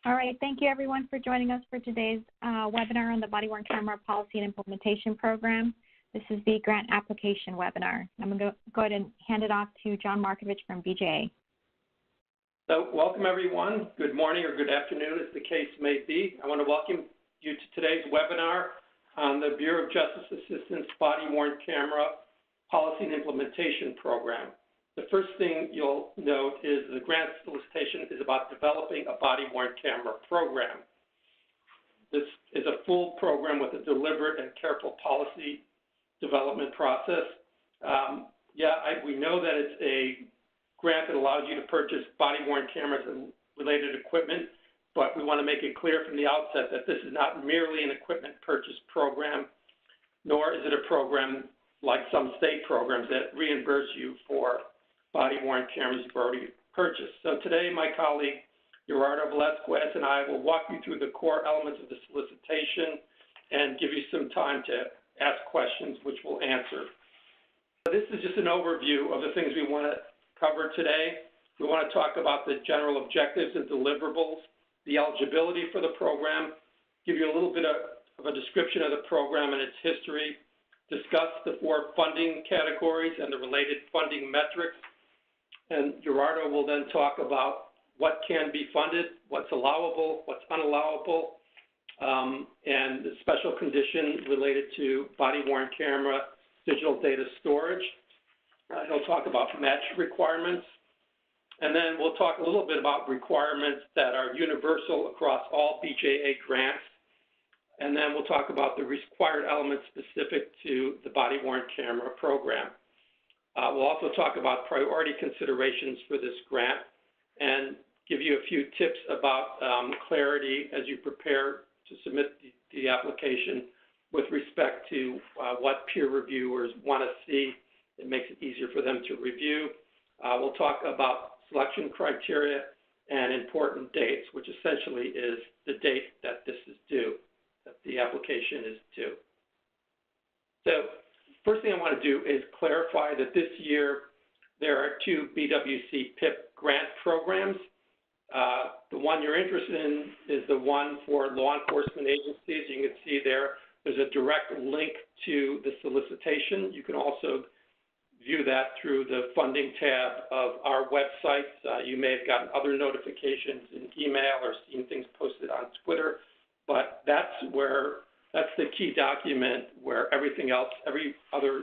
All right, thank you everyone for joining us for today's webinar on the Body-Worn Camera Policy and Implementation Program. This is the grant application webinar. I'm going to go ahead and hand it off to John Markovic from BJA. So welcome everyone. Good morning or good afternoon as the case may be. I want to welcome you to today's webinar on the Bureau of Justice Assistance Body-Worn Camera Policy and Implementation Program. The first thing you'll note is the grant solicitation is about developing a body-worn camera program. This is a full program with a deliberate and careful policy development process. We know that it's a grant that allows you to purchase body-worn cameras and related equipment, but we want to make it clear from the outset that this is not merely an equipment purchase program, nor is it a program like some state programs that reimburse you for body-worn cameras you've already purchased. So today, my colleague, Gerardo Velazquez, and I will walk you through the core elements of the solicitation and give you some time to ask questions, which we'll answer. This is just an overview of the things we want to cover today. We want to talk about the general objectives and deliverables, the eligibility for the program, give you a little bit of a description of the program and its history, discuss the 4 funding categories and the related funding metrics, and Gerardo will then talk about what can be funded, what's allowable, what's unallowable, and the special condition related to body-worn camera digital data storage. He'll talk about match requirements, and then we'll talk a little bit about requirements that are universal across all BJA grants, and then we'll talk about the required elements specific to the body-worn camera program. We'll also talk about priority considerations for this grant and give you a few tips about clarity as you prepare to submit the application with respect to what peer reviewers want to see. It makes it easier for them to review. We'll talk about selection criteria and important dates, which essentially is the date that this is due, that the application is due. So first thing I want to do is clarify that this year there are 2 BWC PIP grant programs. The one you're interested in is the one for law enforcement agencies. You can see there's a direct link to the solicitation. You can also view that through the funding tab of our website. You may have gotten other notifications in email or seen things posted on Twitter, but that's the key document where everything else, every other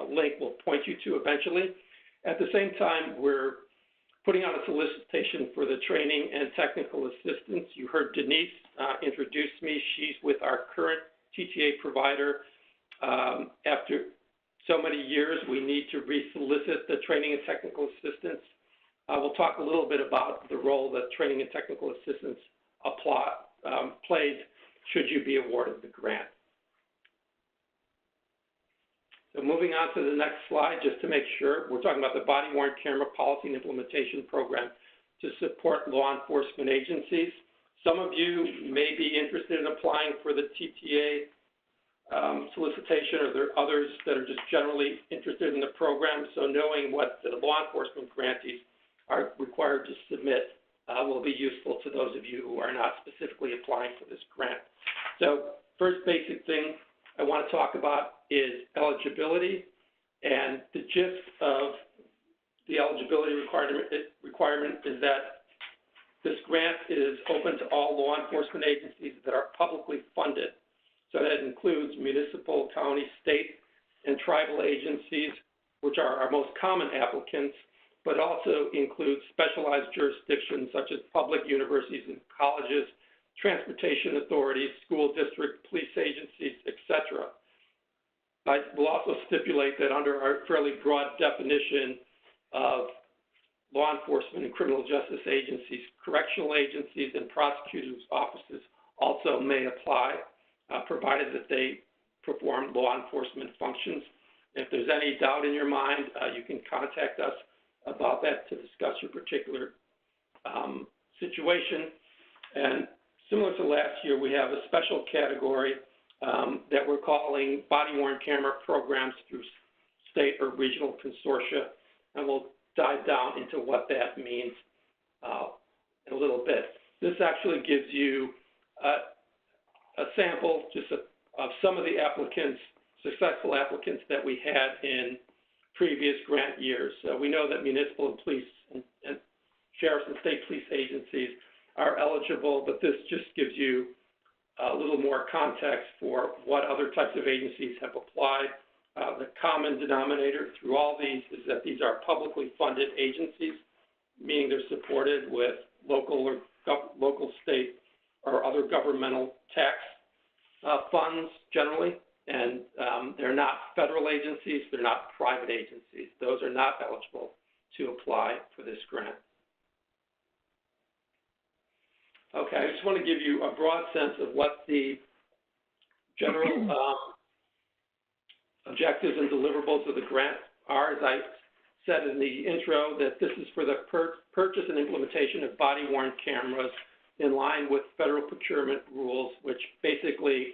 link will point you to eventually. At the same time, we're putting out a solicitation for the training and technical assistance. You heard Denise introduce me. She's with our current TTA provider. After so many years, we need to resolicit the training and technical assistance. We'll talk a little bit about the role that training and technical assistance plays should you be awarded the grant. So moving on to the next slide, just to make sure, we're talking about the body-worn camera policy and implementation program to support law enforcement agencies. Some of you may be interested in applying for the TTA solicitation, or there are others that are just generally interested in the program. So knowing what the law enforcement grantees are required to submit will be useful to those of you who are not specifically applying for this grant. So first basic thing I want to talk about is eligibility, and the gist of the eligibility requirement is that this grant is open to all law enforcement agencies that are publicly funded. So that includes municipal, county, state, and tribal agencies, which are our most common applicants, but also includes specialized jurisdictions such as public universities and colleges, transportation authorities, school district, police agencies, etc. I will also stipulate that under our fairly broad definition of law enforcement and criminal justice agencies, correctional agencies and prosecutors' offices also may apply, provided that they perform law enforcement functions. If there's any doubt in your mind, you can contact us about that to discuss your particular situation. And similar to last year, we have a special category that we're calling body-worn camera programs through state or regional consortia, and we'll dive down into what that means in a little bit. This actually gives you a sample of some of the applicants, successful applicants that we had in previous grant years. So we know that municipal and police and sheriff's and state police agencies are eligible, but this just gives you a little more context for what other types of agencies have applied. The common denominator through all these is that these are publicly funded agencies, meaning they're supported with local, state, or other governmental tax funds generally, and they're not federal agencies, they're not private agencies. Those are not eligible to apply for this grant. Okay, I just want to give you a broad sense of what the general objectives and deliverables of the grant are. As I said in the intro, that this is for the purchase and implementation of body-worn cameras in line with federal procurement rules, which basically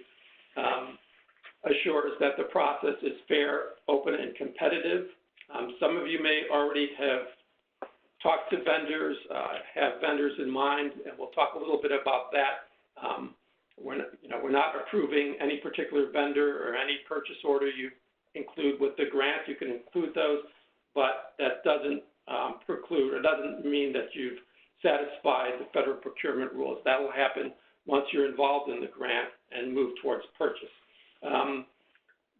assures that the process is fair, open, and competitive. Some of you may already have talked to vendors, have vendors in mind, and we'll talk a little bit about that. We're not approving any particular vendor or any purchase order you include with the grant. You can include those, but that doesn't preclude or doesn't mean that you've satisfied the federal procurement rules. That will happen once you're involved in the grant and move towards purchase.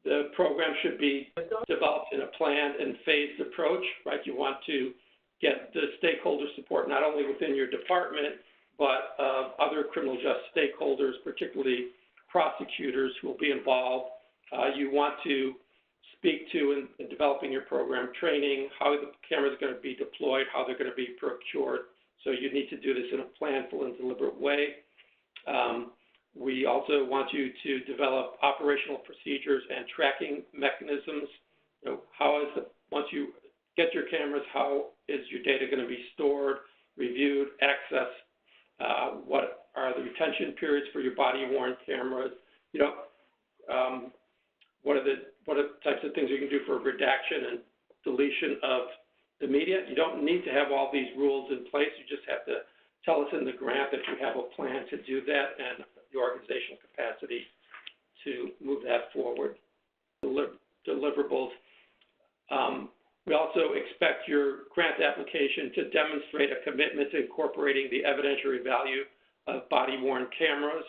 The program should be developed in a planned and phased approach, right? You want to get the stakeholder support not only within your department, but other criminal justice stakeholders, particularly prosecutors who will be involved. You want to speak to in developing your program training, how the camera is going to be deployed, how they're going to be procured. So you need to do this in a planful and deliberate way. We also want you to develop operational procedures and tracking mechanisms. Once you get your cameras, how is your data going to be stored, reviewed, accessed? What are the retention periods for your body-worn cameras? What are the types of things you can do for redaction and deletion of the media? You don't need to have all these rules in place. You just have to tell us in the grant that you have a plan to do that and the organizational capacity to move that forward. Deliverables. We also expect your grant application to demonstrate a commitment to incorporating the evidentiary value of body-worn cameras.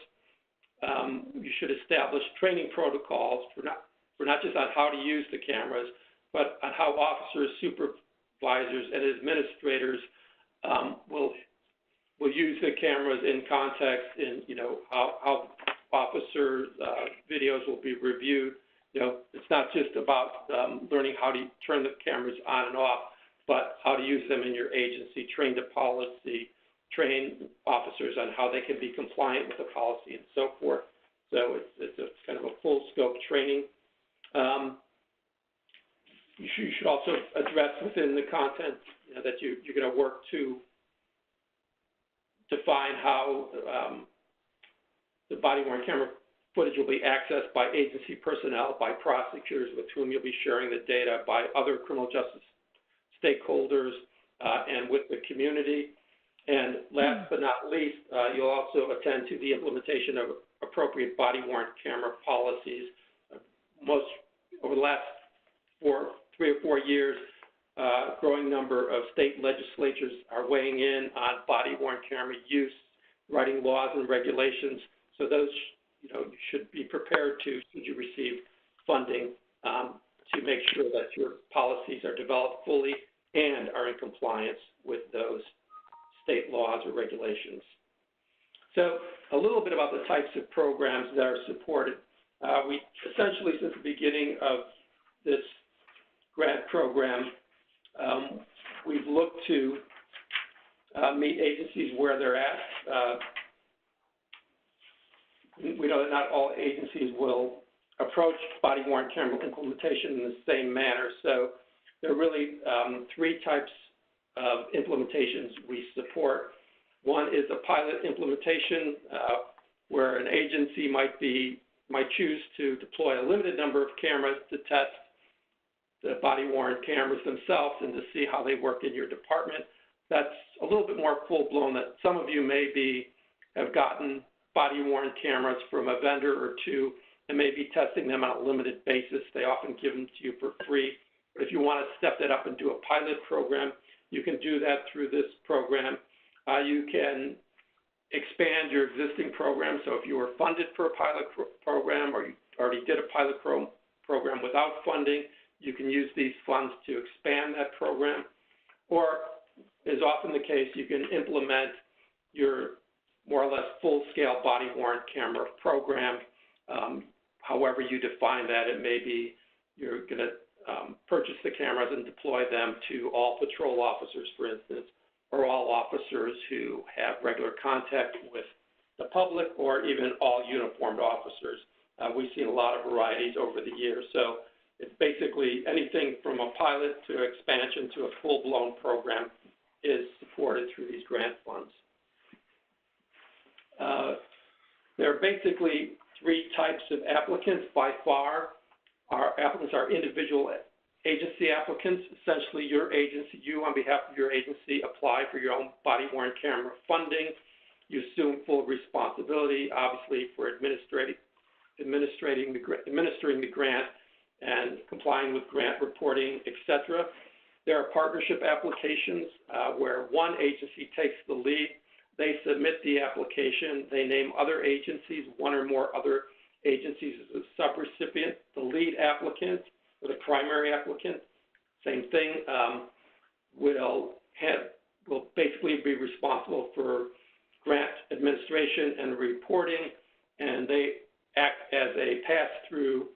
You should establish training protocols for not just on how to use the cameras, but on how officers, supervisors, and administrators will use the cameras in context, in how officers' videos will be reviewed. It's not just about learning how to turn the cameras on and off, but how to use them in your agency, train the policy, train officers on how they can be compliant with the policy and so forth. So it's a kind of a full scope training. You should also address within the content that you're going to work to define how the body-worn camera footage will be accessed by agency personnel, by prosecutors with whom you'll be sharing the data, by other criminal justice stakeholders, and with the community. And last but not least, you'll also attend to the implementation of appropriate body-worn camera policies. Over the last 3 or 4 years, a growing number of state legislatures are weighing in on body-worn camera use, writing laws and regulations. So those, you should be prepared to, should you receive funding, to make sure that your policies are developed fully and are in compliance with those state laws or regulations. So a little bit about the types of programs that are supported. We essentially, since the beginning of this grant program, we've looked to meet agencies where they're at. We know that not all agencies will approach body-worn camera implementation in the same manner. So there are really 3 types of implementations we support. One is a pilot implementation where an agency might choose to deploy a limited number of cameras to test the body-worn cameras themselves and to see how they work in your department. That's a little bit more full-blown that some of you may be have gotten body-worn cameras from a vendor or two and may be testing them on a limited basis. They often give them to you for free. But if you want to step that up and do a pilot program, you can do that through this program. You can expand your existing program. So if you were funded for a pilot program or you already did a pilot program without funding, you can use these funds to expand that program. Or, as often the case, you can implement your more or less full-scale body-worn camera program. However you define that, it may be you're going to purchase the cameras and deploy them to all patrol officers, for instance, or all officers who have regular contact with the public, or even all uniformed officers. We've seen a lot of varieties over the years. So it's basically anything from a pilot to expansion to a full-blown program is supported through these grant funds. There are basically three types of applicants by far. Our applicants are individual agency applicants. Essentially, your agency, you on behalf of your agency, apply for your own body-worn camera funding. You assume full responsibility, obviously, for administering the grant and complying with grant reporting, etc. There are partnership applications where one agency takes the lead. They submit the application. They name other agencies, one or more other agencies as a subrecipient. The lead applicant or the primary applicant, same thing, will basically be responsible for grant administration and reporting, and they act as a pass-through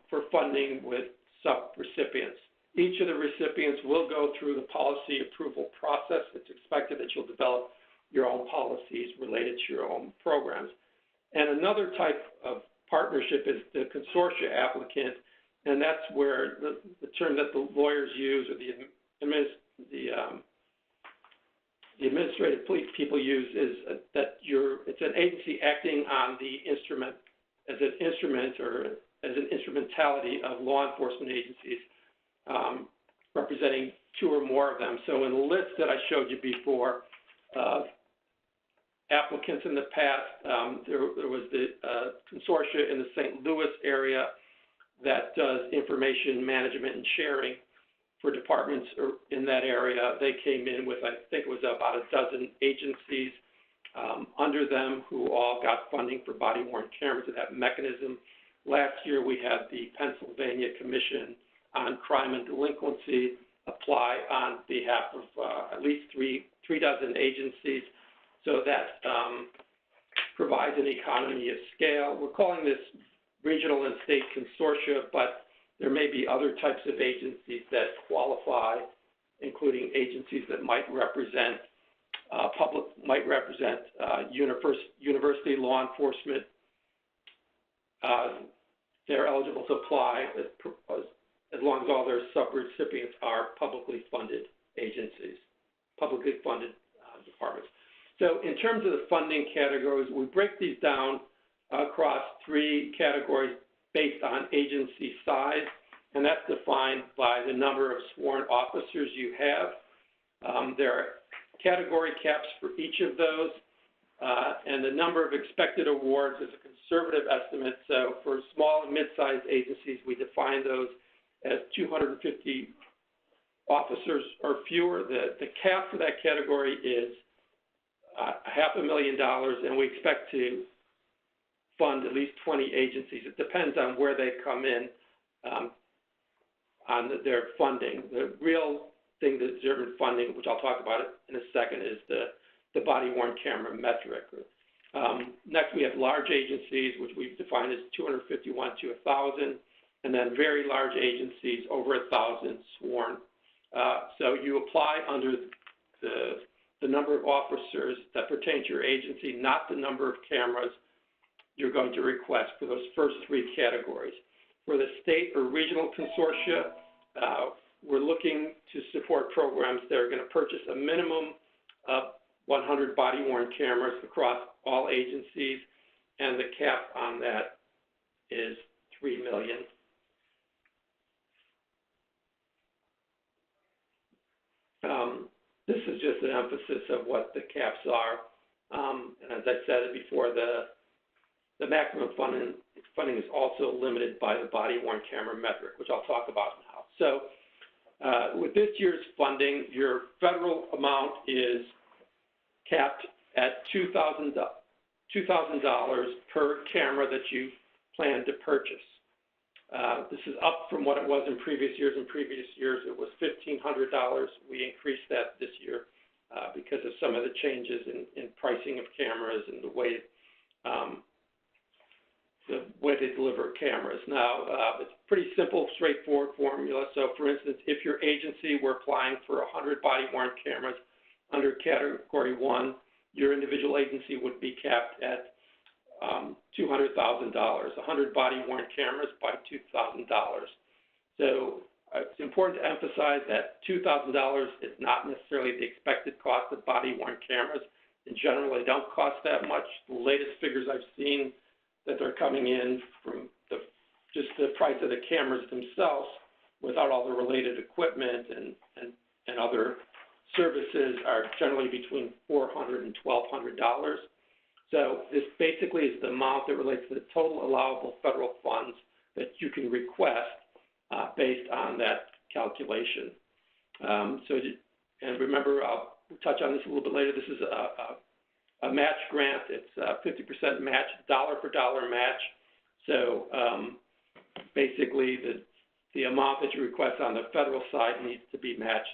for funding with sub-recipients. Each of the recipients will go through the policy approval process. It's expected that you'll develop your own policies related to your own programs. And another type of partnership is the consortia applicant, and that's where the term that the lawyers use or the administrative people use is that it's an agency acting on the instrument as an instrument or as an instrumentality of law enforcement agencies, representing two or more of them. So in the list that I showed you before of applicants in the past, there was the consortia in the St. Louis area that does information management and sharing for departments in that area. They came in with, I think it was about a dozen agencies under them who all got funding for body-worn cameras of that mechanism. Last year, we had the Pennsylvania Commission on Crime and Delinquency apply on behalf of at least three dozen agencies. So that provides an economy of scale. We're calling this regional and state consortia, but there may be other types of agencies that qualify, including agencies that might represent university law enforcement. They're eligible to apply as long as all their subrecipients are publicly funded agencies, publicly funded departments. So in terms of the funding categories, we break these down across three categories based on agency size, and that's defined by the number of sworn officers you have. There are category caps for each of those, and the number of expected awards is a conservative estimate. So for small and mid-sized agencies, we define those as 250 officers or fewer. The cap for that category is $500,000, and we expect to fund at least 20 agencies. It depends on where they come in on their funding. The real thing that determines funding, which I'll talk about it in a second, is the body-worn camera metric. Next, we have large agencies, which we've defined as 251 to 1,000, and then very large agencies over 1,000 sworn. So you apply under the number of officers that pertain to your agency, not the number of cameras you're going to request for those first three categories. For the state or regional consortia, we're looking to support programs that are going to purchase a minimum of 100 body-worn cameras across all agencies, and the cap on that is $3 million. This is just an emphasis of what the caps are. And as I said before, the maximum funding is also limited by the body-worn camera metric, which I'll talk about now. So with this year's funding, your federal amount is capped at $2,000 per camera that you plan to purchase. This is up from what it was in previous years. In previous years, it was $1,500. We increased that this year because of some of the changes in pricing of cameras and the way they deliver cameras. Now, it's a pretty simple, straightforward formula. So, for instance, if your agency were applying for 100 body-worn cameras under Category 1, your individual agency would be capped at $200,000, 100 body-worn cameras by $2,000. So it's important to emphasize that $2,000 is not necessarily the expected cost of body-worn cameras. In general, they don't cost that much. The latest figures I've seen that they're coming in from just the price of the cameras themselves without all the related equipment and other services are generally between $400 and $1,200. So this basically is the amount that relates to the total allowable federal funds that you can request based on that calculation. And remember, I'll touch on this a little bit later. This is a match grant. It's 50% match, dollar for dollar match. So basically, the amount that you request on the federal side needs to be matched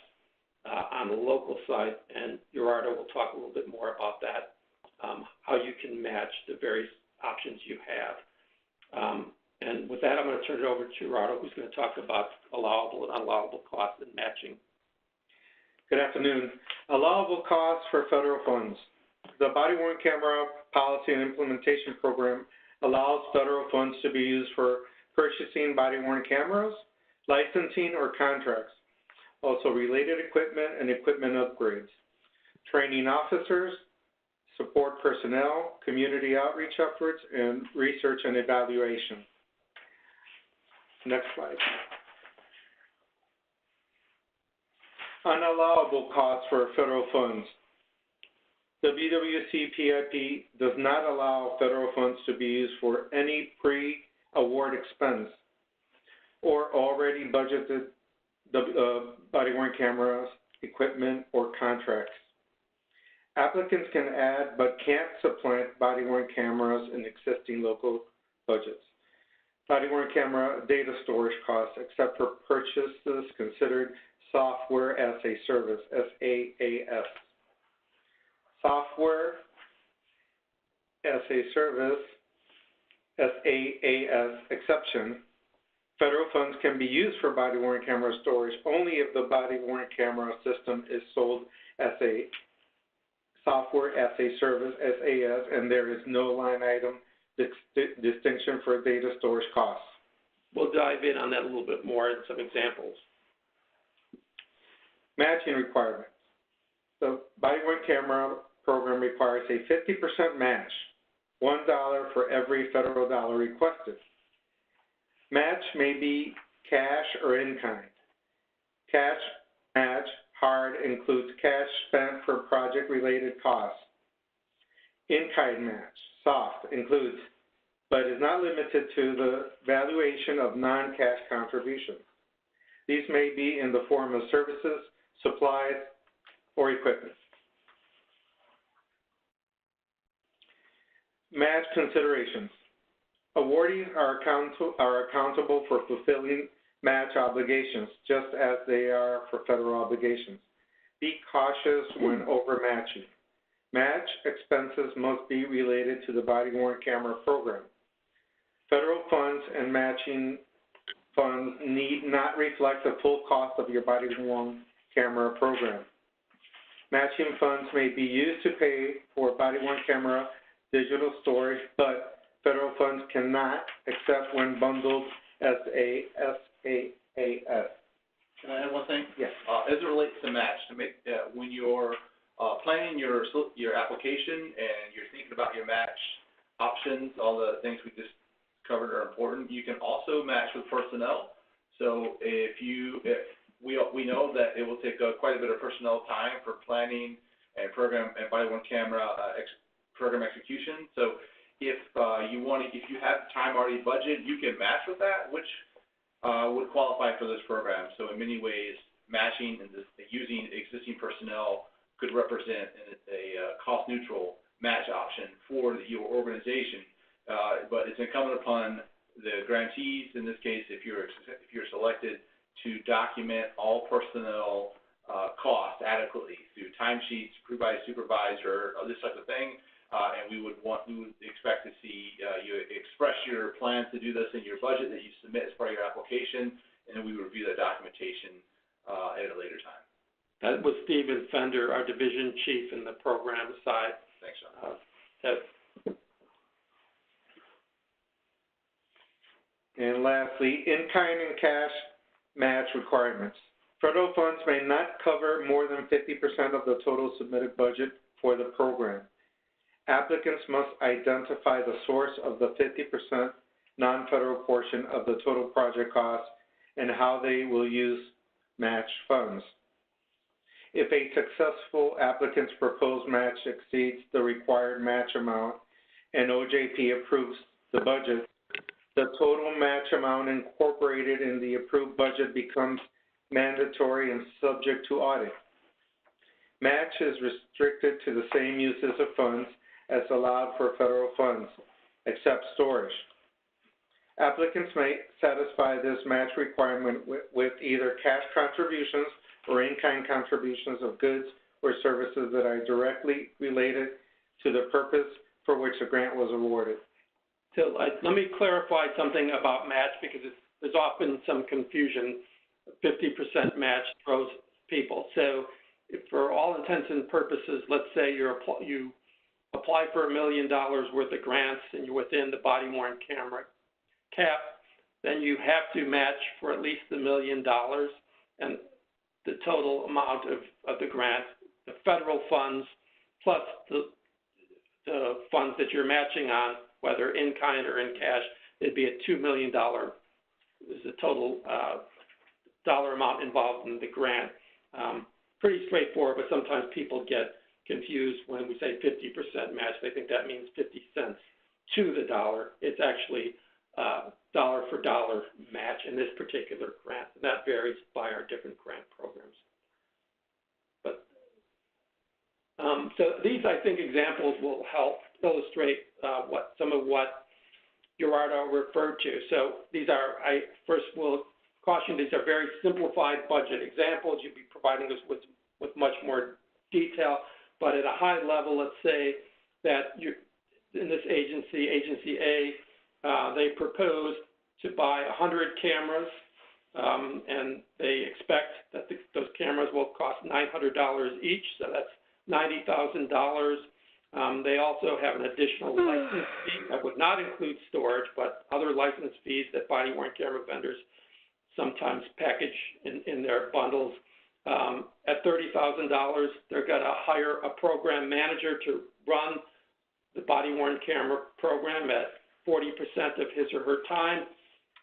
on the local side, and Gerardo will talk a little bit more about that. How you can match the various options you have. And with that, I'm going to turn it over to Gerardo, who's going to talk about allowable and unallowable costs and matching. Good afternoon. Allowable costs for federal funds. The Body-Worn Camera Policy and Implementation Program allows federal funds to be used for purchasing body-worn cameras, licensing, or contracts. Also related equipment and equipment upgrades. Training officers, support personnel, community outreach efforts, and research and evaluation. Next slide. Unallowable costs for federal funds. The BWC PIP does not allow federal funds to be used for any pre-award expense or already budgeted body-worn cameras, equipment, or contracts. Applicants can add but can't supplant body-worn cameras in existing local budgets. Body-worn camera data storage costs, except for purchases considered software as a service, SaaS. Software as a service, SaaS exception. Federal funds can be used for body-worn camera storage only if the body-worn camera system is sold as a software as a service, SaaS, and there is no line item distinction for data storage costs. We'll dive in on that a little bit more in some examples. Matching requirements. The body-worn camera program requires a 50% match, $1 for every federal dollar requested. Match may be cash or in-kind. Cash match hard includes cash spent for project-related costs. In-kind match, soft, includes, but is not limited to the valuation of non-cash contributions. These may be in the form of services, supplies, or equipment. Match considerations. Awardees are accountable for fulfilling match obligations, just as they are for federal obligations. Be cautious when overmatching. Match expenses must be related to the body-worn camera program. Federal funds and matching funds need not reflect the full cost of your body-worn camera program. Matching funds may be used to pay for body-worn camera digital storage, but federal funds cannot, except when bundled as a SaaS. Can I add one thing? Yes. As it relates to match, to make when you're planning your application and you're thinking about your match options, all the things we just covered are important. You can also match with personnel. So if we know that it will take quite a bit of personnel time for planning and body-worn camera program execution. So if you have time already budgeted, you can match with that, which would qualify for this program. So in many ways, matching and using existing personnel could represent a cost-neutral match option for your organization. But it's incumbent upon the grantees, in this case, if you're selected, to document all personnel costs adequately through timesheets, approved by a supervisor, this type of thing. And we would expect to see you express your plans to do this in your budget that you submit as part of your application, and then we would review that documentation at a later time. That was Stephen Fender, our division chief in the program side. Thanks, John. And lastly, in-kind and cash match requirements. Federal funds may not cover more than 50% of the total submitted budget for the program. Applicants must identify the source of the 50% non-federal portion of the total project cost and how they will use match funds. If a successful applicant's proposed match exceeds the required match amount and OJP approves the budget, the total match amount incorporated in the approved budget becomes mandatory and subject to audit. Match is restricted to the same uses of funds as allowed for federal funds, except storage. Applicants may satisfy this match requirement with either cash contributions or in-kind contributions of goods or services that are directly related to the purpose for which the grant was awarded. So let me clarify something about match, because there's often some confusion. 50% match throws people. So if for all intents and purposes, let's say you apply for $1 million worth of grants and you're within the body-worn camera cap, then you have to match for at least $1 million, and the total amount of the grant, the federal funds, plus the funds that you're matching on, whether in kind or in cash, it'd be a $2 million is the total dollar amount involved in the grant. Pretty straightforward, but sometimes people get confused when we say 50% match. They think that means 50 cents to the dollar. It's actually dollar for dollar match in this particular grant. And that varies by our different grant programs. But so these, I think, examples will help illustrate some of what Gerardo referred to. So these are, I first will caution, these are very simplified budget examples. You'll be providing us with much more detail. But at a high level, let's say that in this agency, Agency A, they proposed to buy 100 cameras, and they expect that those cameras will cost $900 each, so that's $90,000. They also have an additional license fee that would not include storage, but other license fees that body-worn camera vendors sometimes package in their bundles. At $30,000, they're going to hire a program manager to run the body-worn camera program at 40% of his or her time,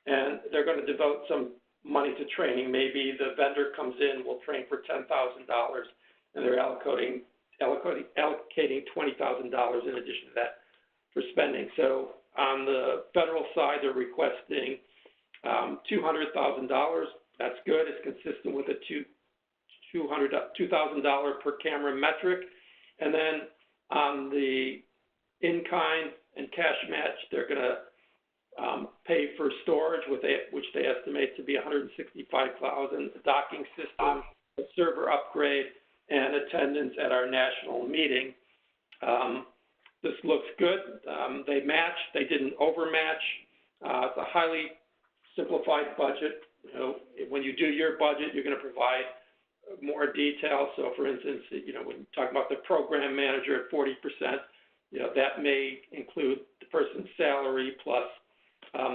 and they're going to devote some money to training. Maybe the vendor comes in, will train for $10,000, and they're allocating $20,000 in addition to that for spending. So on the federal side, they're requesting $200,000. That's good. It's consistent with a $2,000 per camera metric. And then on the in-kind and cash match, they're going to pay for storage, which they estimate to be $165,000, the docking system, a server upgrade, and attendance at our national meeting. This looks good. They matched. They didn't overmatch. It's a highly simplified budget. You know, when you do your budget, you're going to provide more detail. So, for instance, when you talk about the program manager at 40%, that may include the person's salary plus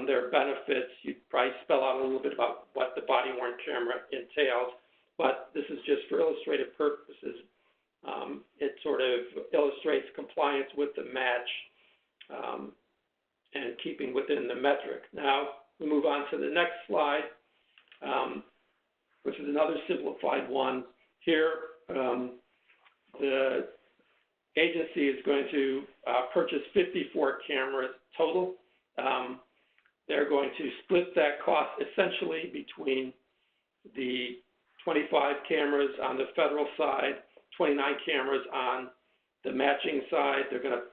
their benefits. You'd probably spell out a little bit about what the body-worn camera entails, but this is just for illustrative purposes. It sort of illustrates compliance with the match and keeping within the metric. Now, we move on to the next slide, which is another simplified one. Here, the agency is going to purchase 54 cameras total. They're going to split that cost essentially between the 25 cameras on the federal side, 29 cameras on the matching side. They're going to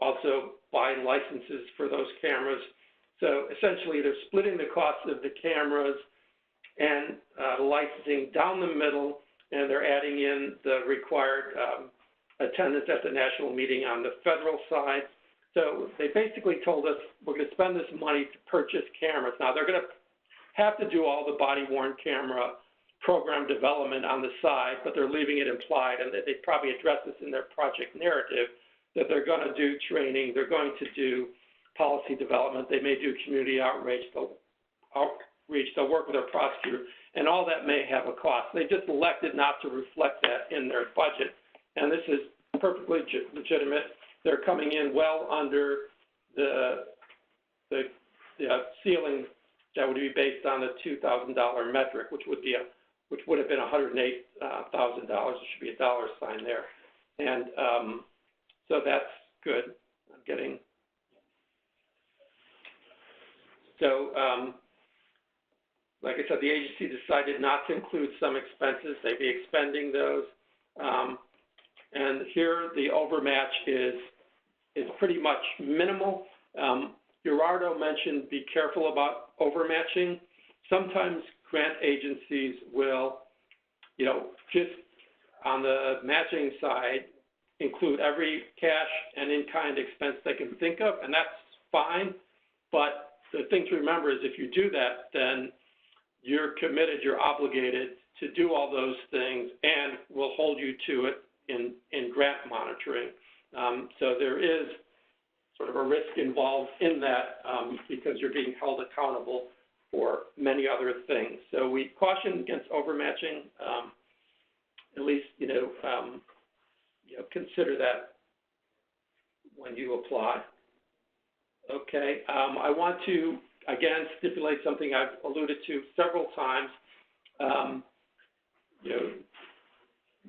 also buy licenses for those cameras. So essentially, they're splitting the cost of the cameras and licensing down the middle, and they're adding in the required attendance at the national meeting on the federal side. So they basically told us we're going to spend this money to purchase cameras. Now, they're going to have to do all the body-worn camera program development on the side, but they're leaving it implied, and they probably address this in their project narrative, that they're going to do training, they're going to do policy development, they may do community outreach, they'll work with their prosecutor, and all that may have a cost. They just elected not to reflect that in their budget, and this is perfectly legitimate. They're coming in well under the ceiling that would be based on the $2,000 metric, which would have been $108,000. There should be a dollar sign there, and so that's good. Like I said, the agency decided not to include some expenses. They'd be expending those. And here the overmatch is pretty much minimal. Gerardo mentioned be careful about overmatching. Sometimes grant agencies will, just on the matching side, include every cash and in-kind expense they can think of, and that's fine. But the thing to remember is if you do that, then you're committed, you're obligated to do all those things, and we'll hold you to it in grant monitoring. So there is sort of a risk involved in that because you're being held accountable for many other things. So we caution against overmatching. At least, consider that when you apply. Okay, I want to, again, stipulate something I've alluded to several times.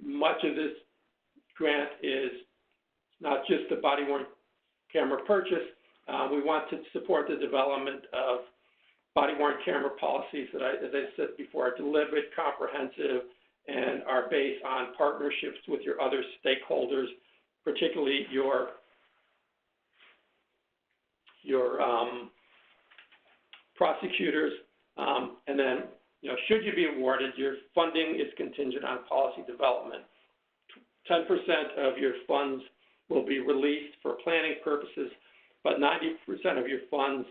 Much of this grant is not just the body-worn camera purchase. We want to support the development of body-worn camera policies that, as I said before, are deliberate, comprehensive, and are based on partnerships with your other stakeholders, particularly your prosecutors, and then, should you be awarded, your funding is contingent on policy development. 10% of your funds will be released for planning purposes, but 90% of your funds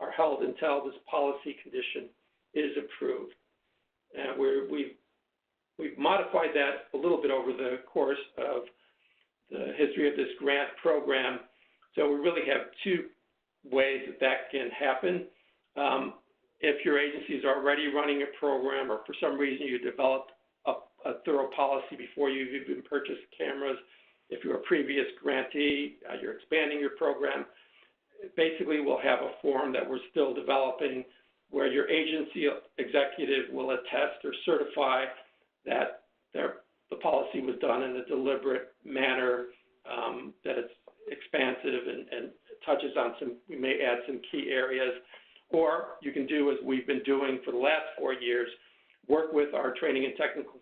are held until this policy condition is approved. And we've modified that a little bit over the course of the history of this grant program. So we really have two ways that can happen. If your agency is already running a program, or for some reason you developed a thorough policy before you've even purchased cameras, if you're a previous grantee, you're expanding your program, basically we'll have a form that we're still developing where your agency executive will attest or certify that the policy was done in a deliberate manner, that it's expansive and touches on we may add some key areas. Or you can do as we've been doing for the last 4 years, work with our training and technical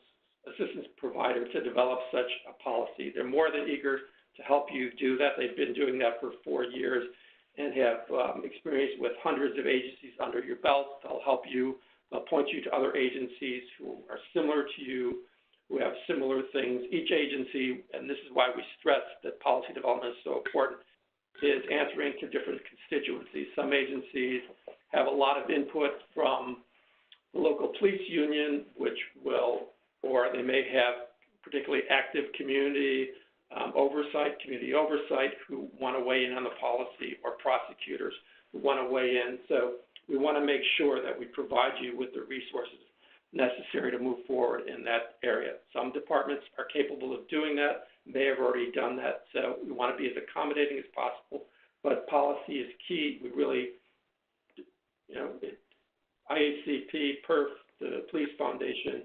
assistance provider to develop such a policy. They're more than eager to help you do that. They've been doing that for 4 years and have experience with hundreds of agencies under your belt. They'll help you, they'll point you to other agencies who are similar to you, who have similar things. Each agency, and this is why we stress that policy development is so important, is answering to different constituencies. Some agencies have a lot of input from the local police union, which or they may have particularly active community oversight who want to weigh in on the policy, or prosecutors who want to weigh in. So we want to make sure that we provide you with the resources necessary to move forward in that area. Some departments are capable of doing that, may have already done that, so we want to be as accommodating as possible, but policy is key. We really, IACP, PERF, the Police Foundation,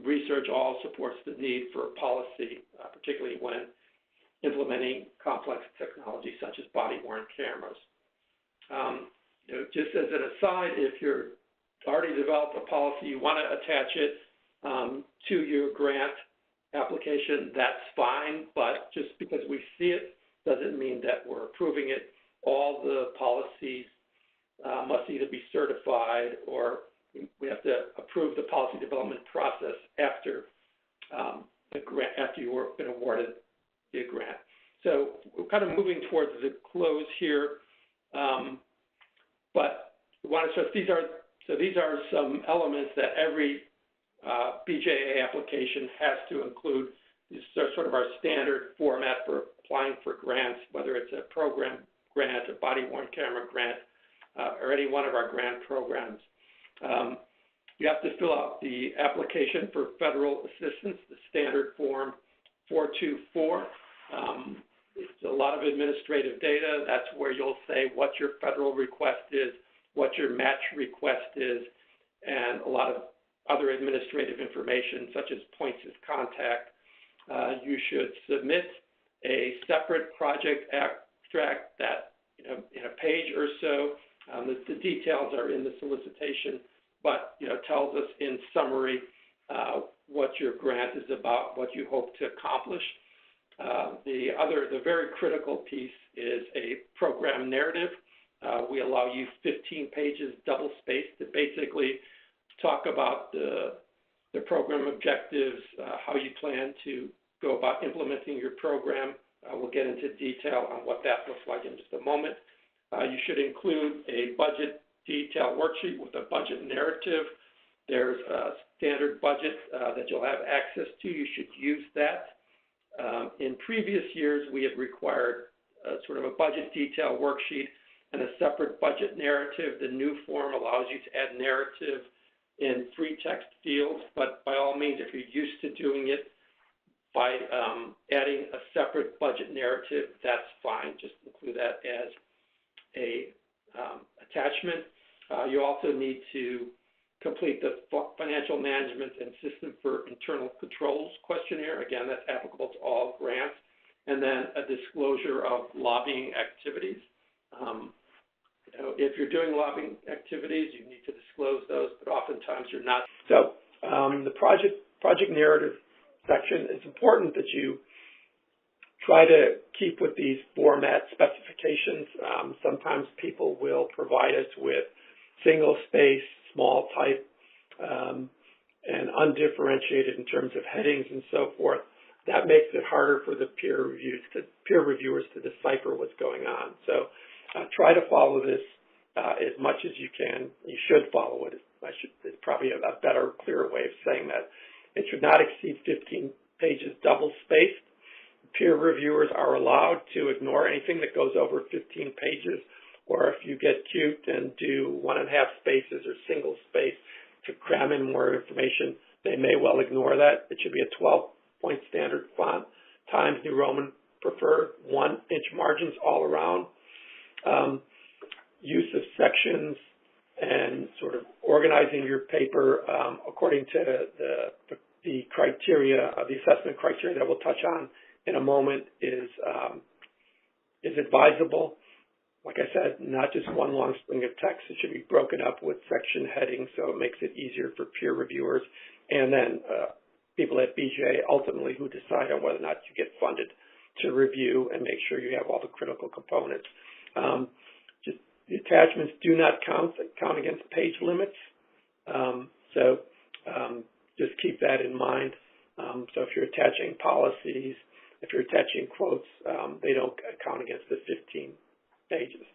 research all supports the need for policy, particularly when implementing complex technology such as body-worn cameras. Just as an aside, if you're already developed a policy, you want to attach it to your grant application, that's fine, but just because we see it doesn't mean that we're approving it. All the policies must either be certified or we have to approve the policy development process after after you've been awarded the grant. So we're kind of moving towards the close here, but we want to stress these are some elements that every BJA application has to include. These are sort of our standard format for applying for grants, whether it's a program grant, a body-worn camera grant, or any one of our grant programs. You have to fill out the application for federal assistance, the standard form 424. It's a lot of administrative data. That's where you'll say what your federal request is, what your match request is, and a lot of other administrative information such as points of contact. You should submit a separate project abstract that, in a page or so. The details are in the solicitation, but tells us in summary what your grant is about, what you hope to accomplish. The very critical piece is a program narrative. We allow you 15 pages double-spaced to basically talk about the program objectives, how you plan to go about implementing your program. We'll get into detail on what that looks like in just a moment. You should include a budget detail worksheet with a budget narrative. There's a standard budget that you'll have access to. You should use that. In previous years, we have required sort of a budget detail worksheet and a separate budget narrative. The new form allows you to add narrative in free text fields, but by all means, if you're used to doing it by adding a separate budget narrative, that's fine. Just include that as a attachment. You also need to complete the Financial Management and System for Internal Controls questionnaire. Again, that's applicable to all grants. And then a disclosure of lobbying activities. If you're doing lobbying activities, you need to disclose those, but oftentimes you're not. So the project narrative section, it's important that you try to keep with these format specifications. Sometimes people will provide us with single space, small type, and undifferentiated in terms of headings and so forth. That makes it harder for the peer reviewers to decipher what's going on. So try to follow this as much as you can. You should follow it. It's probably a better, clearer way of saying that. It should not exceed 15 pages double-spaced. Peer reviewers are allowed to ignore anything that goes over 15 pages, or if you get cute and do 1.5 spaces or single space to cram in more information, they may well ignore that. It should be a 12-point standard font, Times New Roman preferred, 1-inch margins all around. Use of sections and sort of organizing your paper according to the criteria, the assessment criteria that we'll touch on in a moment is advisable. Like I said, not just one long string of text. It should be broken up with section headings so it makes it easier for peer reviewers and then people at BJA ultimately who decide on whether or not you get funded to review and make sure you have all the critical components. Just the attachments do not count against page limits. Just keep that in mind. So if you're attaching policies, if you're attaching quotes, they don't count against the 15 pages.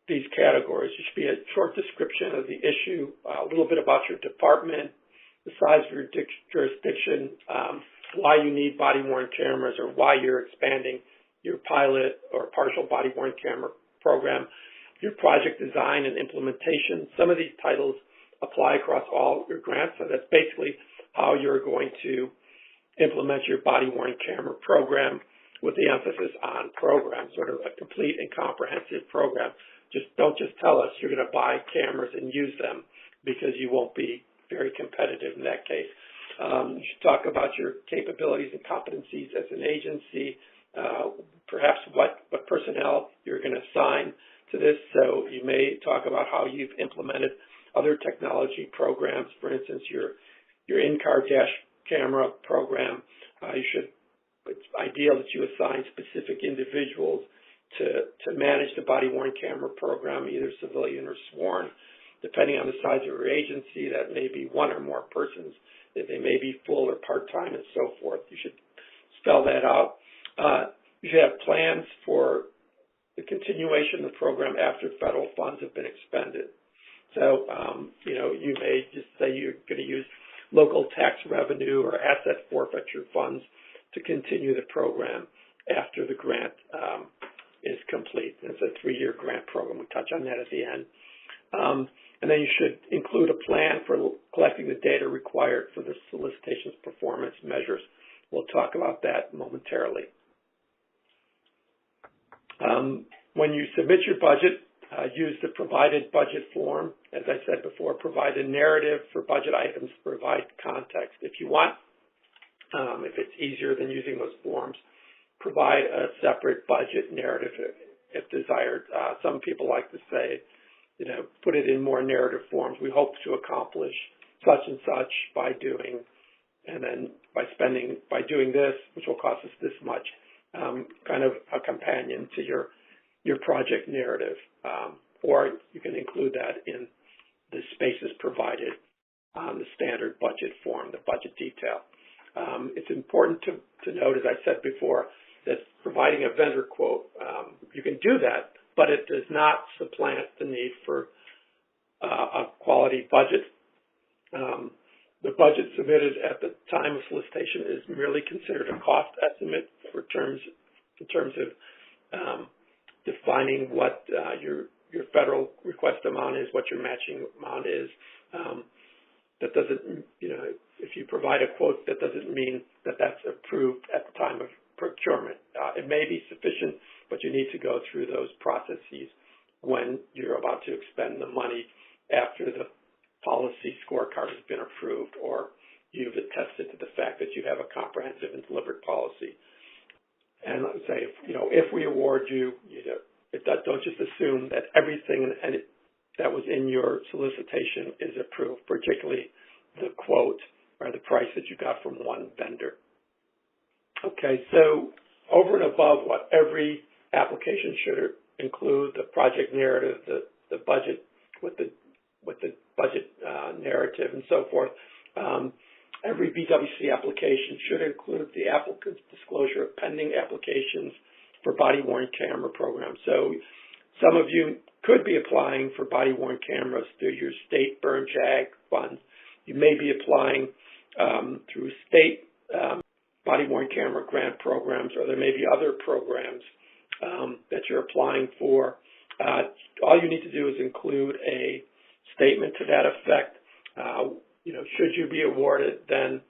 These categories, there should be a short description of the issue, a little bit about your department, the size of your jurisdiction, why you need body-worn cameras or why you're expanding your pilot or partial body-worn camera program, your project design and implementation. Some of these titles apply across all your grants, so that's basically how you're going to implement your body-worn camera program with the emphasis on program, sort of a complete and comprehensive program. Don't just tell us you're going to buy cameras and use them because you won't be very competitive in that case. You should talk about your capabilities and competencies as an agency, perhaps what personnel you're going to assign to this. So you may talk about how you've implemented other technology programs. For instance, your in-car dash camera program. It's ideal that you assign specific individuals to manage the body-worn camera program, either civilian or sworn. Depending on the size of your agency, that may be one or more persons. They may be full or part-time and so forth. You should spell that out. You should have plans for the continuation of the program after federal funds have been expended. So, you may just say you're going to use local tax revenue or asset forfeiture funds to continue the program after the grant is complete. It's a 3-year grant program. We touch on that at the end. And then you should include a plan for collecting the data required for the solicitation's performance measures. We'll talk about that momentarily. When you submit your budget, use the provided budget form. As I said before, provide a narrative for budget items, provide context. If you want, if it's easier than using those forms, provide a separate budget narrative if desired. Some people like to say, put it in more narrative forms. We hope to accomplish such and such by doing, and then by doing this, which will cost us this much, kind of a companion to your project narrative. Or you can include that in the spaces provided on the standard budget form, the budget detail. It's important to note, as I said before, that providing a vendor quote, you can do that, but it does not supplant the need for a quality budget. The budget submitted at the time of solicitation is merely considered a cost estimate in terms of defining what your federal request amount is, what your matching amount is. That doesn't, if you provide a quote, that doesn't mean that that's approved at the time of procurement. It may be sufficient, but you need to go through those processes when you're about to expend the money after the policy scorecard has been approved or you've attested to the fact that you have a comprehensive and delivered policy. And let's say, if we award you, don't just assume that everything that was in your solicitation is approved, particularly the quote or the price that you got from one vendor. Okay, so over and above what every application should include, the project narrative, the budget with the budget narrative and so forth, every BWC application should include the applicant's disclosure of pending applications for body-worn camera programs. So some of you could be applying for body-worn cameras through your state burn JAG funds. You may be applying through state body-worn camera grant programs, or there may be other programs that you're applying for. All you need to do is include a statement to that effect. Should you be awarded, then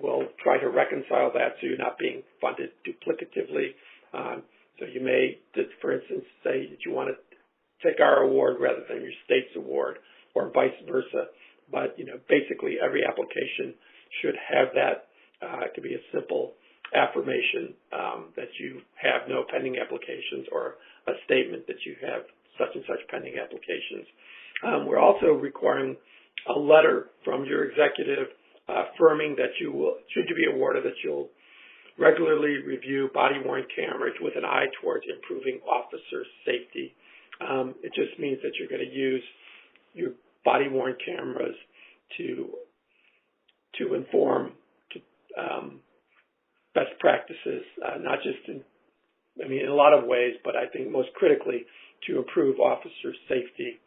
we'll try to reconcile that so you're not being funded duplicatively. So you may, for instance, say that you want to take our award rather than your state's award, or vice versa. But basically every application should have that. It could be a simple affirmation that you have no pending applications, or a statement that you have such and such pending applications. We're also requiring a letter from your executive affirming that should you be awarded, that you'll regularly review body-worn cameras with an eye towards improving officer safety. It just means that you're going to use your body-worn cameras to inform best practices, not just in a lot of ways, but I think most critically to improve officer safety.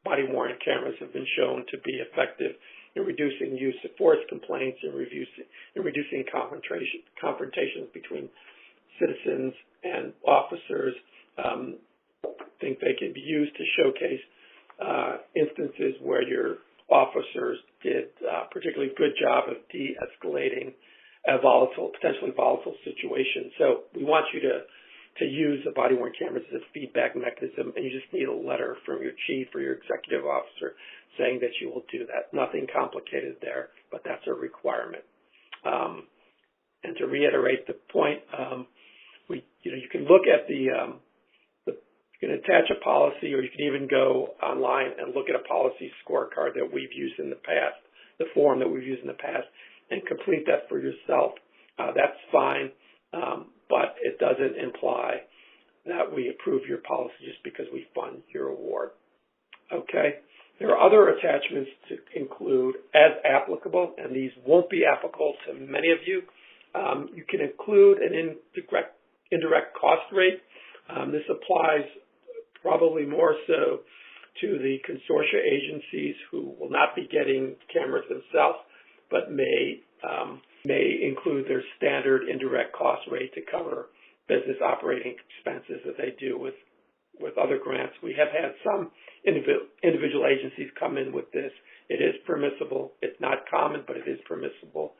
Body-worn cameras have been shown to be effective in reducing use of force complaints and reducing confrontations between citizens and officers. I think they can be used to showcase instances where your officers did a particularly good job of de-escalating a potentially volatile situation. So we want you to to use the body-worn cameras as a feedback mechanism, and you just need a letter from your chief or your executive officer saying that you will do that. Nothing complicated there, but that's a requirement. And to reiterate the point, you can look at you can attach a policy, or you can even go online and look at a policy scorecard that we've used in the past, the form that we've used in the past, and complete that for yourself. That's fine, but it doesn't imply that we approve your policy just because we fund your award. Okay? There are other attachments to include as applicable, and these won't be applicable to many of you. You can include an indirect cost rate. This applies probably more so to the consortia agencies who will not be getting cameras themselves, but may include their standard indirect cost rate to cover business operating expenses that they do with other grants. We have had some individual agencies come in with this. It is permissible. It's not common, but it is permissible.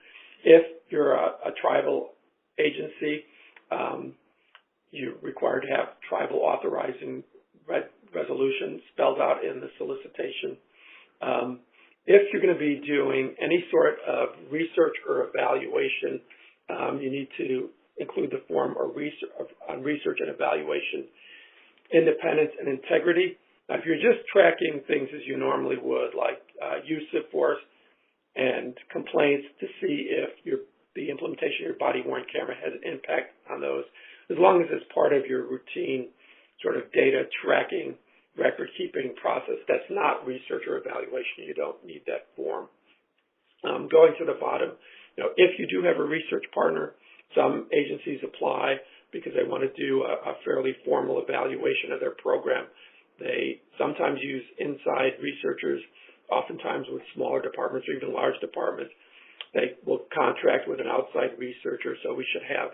If you're a tribal agency, you're required to have tribal authorizing resolution spelled out in the solicitation. If you're going to be doing any sort of research or evaluation, you need to include the form on research and evaluation, independence and integrity. Now, if you're just tracking things as you normally would, like use of force and complaints to see if the implementation of your body-worn camera has an impact on those, as long as it's part of your routine sort of data tracking, record-keeping process, that's not research or evaluation. You don't need that form. Going to the bottom, if you do have a research partner, some agencies apply because they want to do a fairly formal evaluation of their program. They sometimes use inside researchers, oftentimes with smaller departments or even large departments. They will contract with an outside researcher, so we should have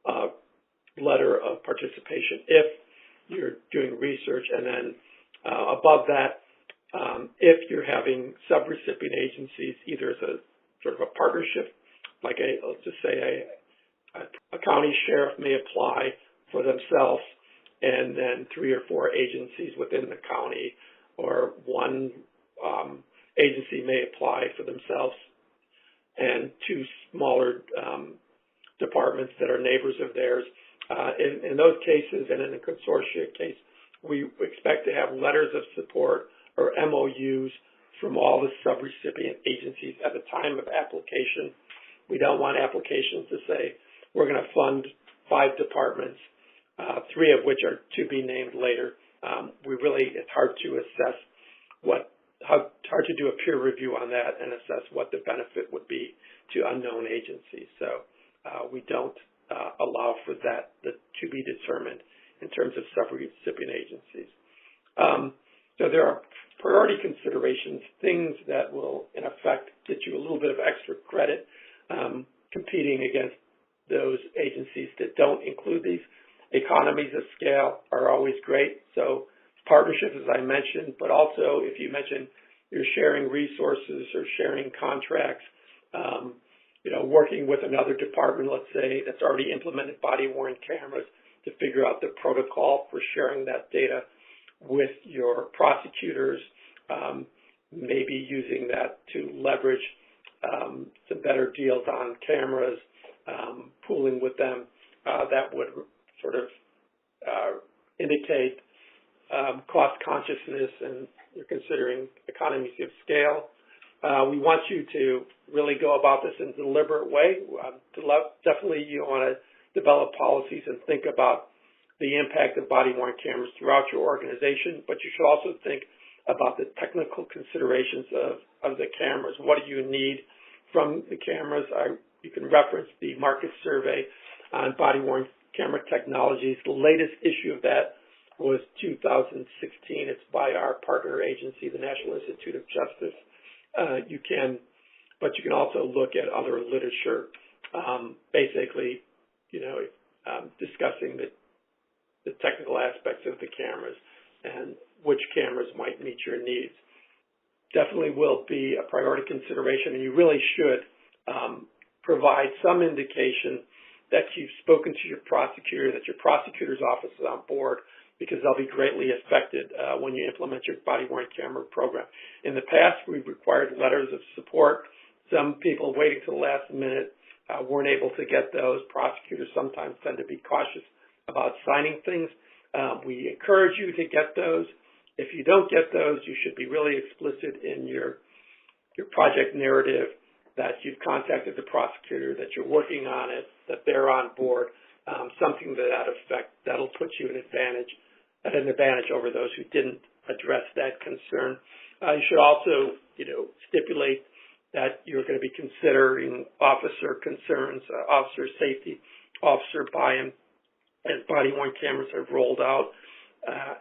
a letter of participation if you're doing research. And then above that, if you're having sub-recipient agencies, either as a sort of a partnership, like let's just say a county sheriff may apply for themselves, and then 3 or 4 agencies within the county, or one agency may apply for themselves, and 2 smaller departments that are neighbors of theirs. In those cases, and in the consortia case, we expect to have letters of support or MOUs from all the sub-recipient agencies at the time of application. We don't want applications to say, we're going to fund 5 departments, 3 of which are to be named later. It's hard to assess hard to do a peer review on that and assess what the benefit would be to unknown agencies. So we don't allow for that to be determined in terms of sub-recipient agencies. So there are priority considerations, things that will, in effect, get you a little bit of extra credit competing against those agencies that don't include these. Economies of scale are always great. So partnerships, as I mentioned, but also if you mention you're sharing resources or sharing contracts, working with another department, let's say, that's already implemented body-worn cameras to figure out the protocol for sharing that data with your prosecutors, maybe using that to leverage some better deals on cameras, pooling with them, that would sort of indicate cost consciousness, and you're considering economies of scale. We want you to really go about this in a deliberate way. Definitely you want to develop policies and think about the impact of body-worn cameras throughout your organization, but you should also think about the technical considerations of the cameras. What do you need from the cameras? You can reference the market survey on body-worn camera technologies. The latest issue of that was 2016. It's by our partner agency, the National Institute of Justice. You can also look at other literature, basically, discussing the technical aspects of the cameras and which cameras might meet your needs. Definitely will be a priority consideration, and you really should provide some indication that you've spoken to your prosecutor, that your prosecutor's office is on board, because they'll be greatly affected when you implement your body-worn camera program. In the past, we've required letters of support. Some people waiting to the last minute weren't able to get those. Prosecutors sometimes tend to be cautious about signing things. We encourage you to get those. If you don't get those, you should be really explicit in your project narrative that you've contacted the prosecutor, that you're working on it, that they're on board, something to that effect. That'll put you at an advantage over those who didn't address that concern. You should also, stipulate that you're going to be considering officer concerns, officer safety, officer buy-in, as body-worn cameras have rolled out,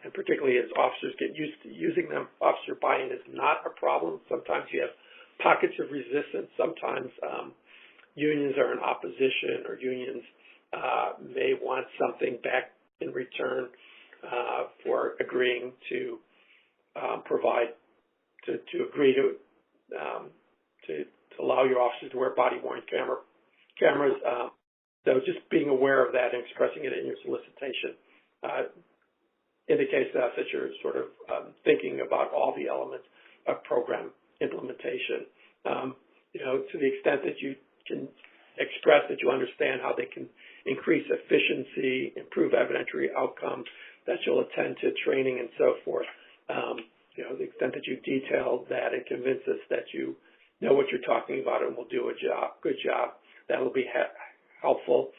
and particularly as officers get used to using them. Officer buy-in is not a problem. Sometimes you have pockets of resistance. Sometimes unions are in opposition, or unions may want something back in return for agreeing to agree to allow your officers to wear body-worn cameras. So just being aware of that and expressing it in your solicitation indicates to us that you're sort of thinking about all the elements of program implementation. To the extent that you can express that you understand how they can increase efficiency, improve evidentiary outcomes, that you'll attend to training and so forth. The extent that you detail that and convince us that you know what you're talking about and will do a good job, that will be helpful.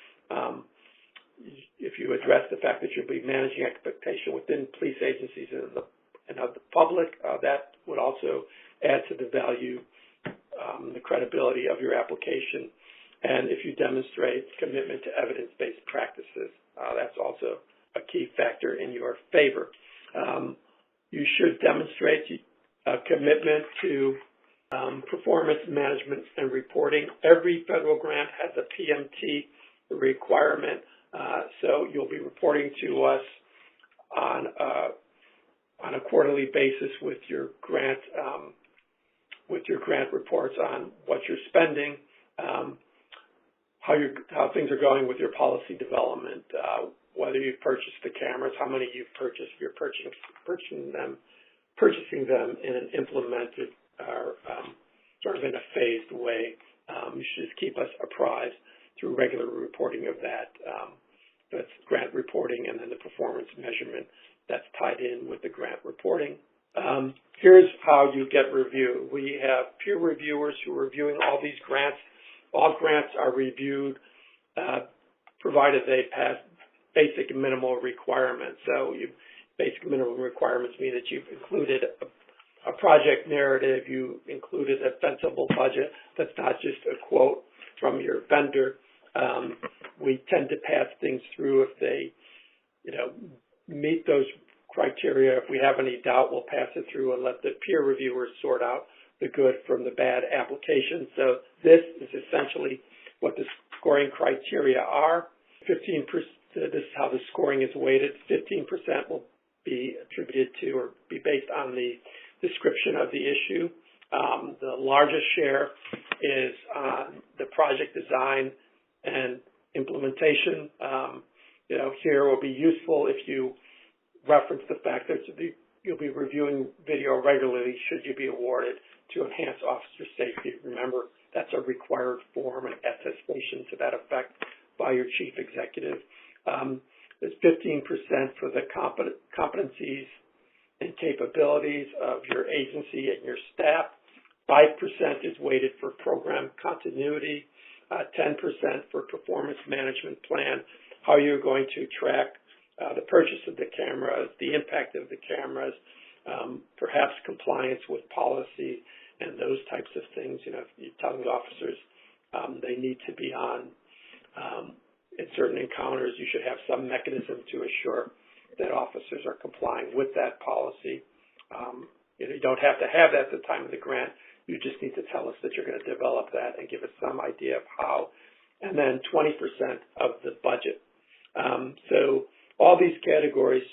If you address the fact that you'll be managing expectation within police agencies and of the public, that would also add to the value, the credibility of your application. And if you demonstrate commitment to evidence-based practices, that's also a key factor in your favor. You should demonstrate a commitment to performance management and reporting. Every federal grant has a PMT requirement, so you'll be reporting to us on a quarterly basis with your grant reports on what you're spending, how things are going with your policy development, whether you've purchased the cameras, how many you've purchased, if you're purchasing them in an implemented or sort of in a phased way. You should just keep us apprised through regular reporting of that. That's grant reporting, and then the performance measurement that's tied in with the grant reporting. Here's how you get review. We have peer reviewers who are reviewing all these grants. All grants are reviewed provided they pass basic and minimal requirements. So basic and minimal requirements mean that you've included a project narrative, you included a defensible budget. That's not just a quote from your vendor. We tend to pass things through if they, meet those criteria. If we have any doubt, we'll pass it through and let the peer reviewers sort out the good from the bad application. So this is essentially what the scoring criteria are. 15%, this is how the scoring is weighted. 15% will be attributed to or be based on the description of the issue. The largest share is on the project design and implementation. Here will be useful if you reference the fact that you'll be reviewing video regularly should you be awarded to enhance officer safety. Remember, that's a required form and attestation to that effect by your chief executive. There's 15% for the competencies and capabilities of your agency and your staff. 5% is weighted for program continuity, 10% for performance management plan, how you're going to track the purchase of the cameras, the impact of the cameras, perhaps compliance with policy and those types of things. If you're telling the officers they need to be on in certain encounters, you should have some mechanism to assure that officers are complying with that policy. You don't have to have that at the time of the grant. You just need to tell us that you're going to develop that and give us some idea of how. And then 20% of the budget. So all these categories,